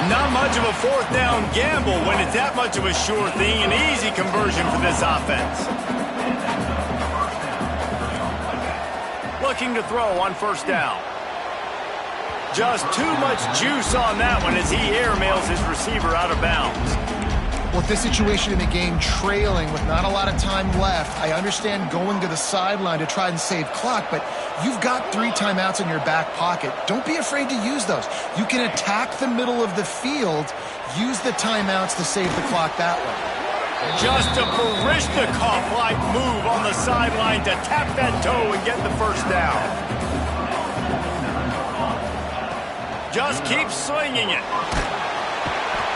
Not much of a 4th down gamble when it's that much of a sure thing. An easy conversion for this offense. Looking to throw on 1st down. Just too much juice on that one as he airmails his receiver out of bounds. With this situation in the game, trailing with not a lot of time left, I understand going to the sideline to try and save clock, but you've got 3 timeouts in your back pocket. Don't be afraid to use those. You can attack the middle of the field, use the timeouts to save the clock that way. Just a Barishnikov-like move on the sideline to tap that toe and get the 1st down. Just keep slinging it.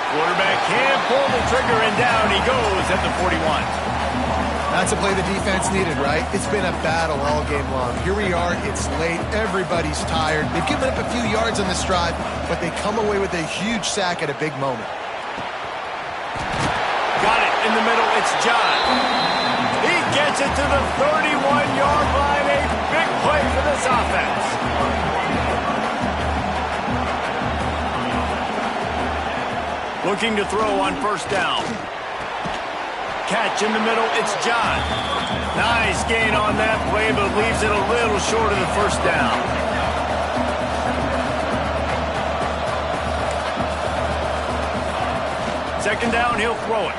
Quarterback can't pull the trigger, and down he goes at the 41. That's a play the defense needed, right? It's been a battle all game long. Here we are, it's late, everybody's tired. They've given up a few yards on this drive, but they come away with a huge sack at a big moment. Got it in the middle, it's John. He gets it to the 31-yard line, a big play for this offense. Looking to throw on 1st down. Catch in the middle, it's John. Nice gain on that play, but leaves it a little short of the 1st down. Second down, he'll throw it.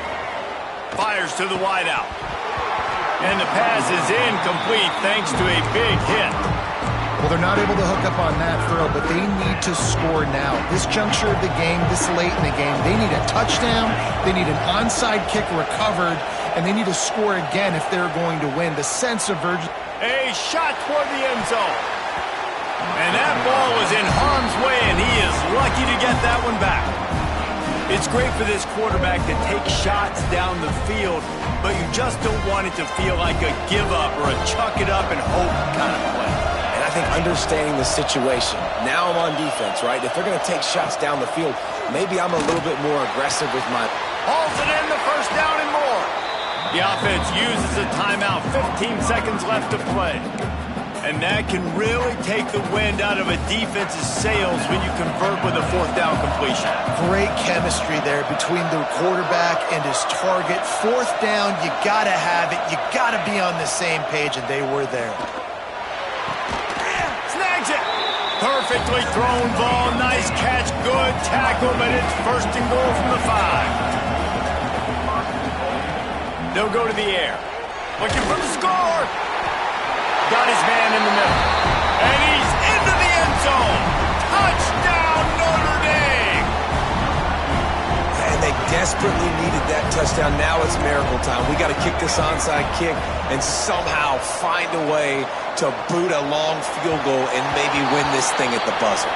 Fires to the wideout. And the pass is incomplete thanks to a big hit. Well, they're not able to hook up on that throw, but they need to score now. This juncture of the game, this late in the game, they need a touchdown, they need an onside kick recovered, and they need to score again if they're going to win. The sense of urgency. A shot toward the end zone. And that ball was in harm's way, and he is lucky to get that one back. It's great for this quarterback to take shots down the field, but you just don't want it to feel like a give-up or a chuck-it-up-and-hope kind of play. And I think understanding the situation, now I'm on defense, right? If they're going to take shots down the field, maybe I'm a little bit more aggressive with my... Hauls it in, the first down and more. The offense uses a timeout, 15 seconds left to play. And that can really take the wind out of a defense's sails when you convert with a fourth down completion. Great chemistry there between the quarterback and his target. Fourth down, you got to have it. You got to be on the same page, and they were there. Snags it. Perfectly thrown ball. Nice catch. Good tackle, but it's first and goal from the 5. They'll go to the air. Looking for the score. Got his man in the middle. And he's into the end zone. Touchdown, Notre Dame. And they desperately needed that touchdown. Now it's miracle time. We got to kick this onside kick and somehow find a way to boot a long field goal and maybe win this thing at the buzzer.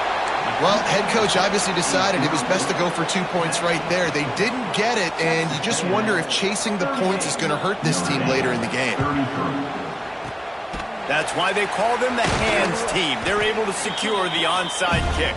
Well, head coach obviously decided it was best to go for 2 points right there. They didn't get it, and you just wonder if chasing the points is going to hurt this team later in the game. That's why they call them the hands team. They're able to secure the onside kick.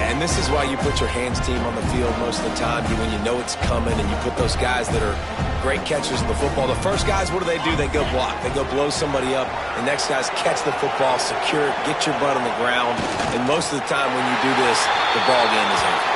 And this is why you put your hands team on the field most of the time, when you know it's coming, and you put those guys that are great catchers of the football. The first guys, what do? They go block. They go blow somebody up. The next guys catch the football, secure it, get your butt on the ground. And most of the time when you do this, the ball game is over.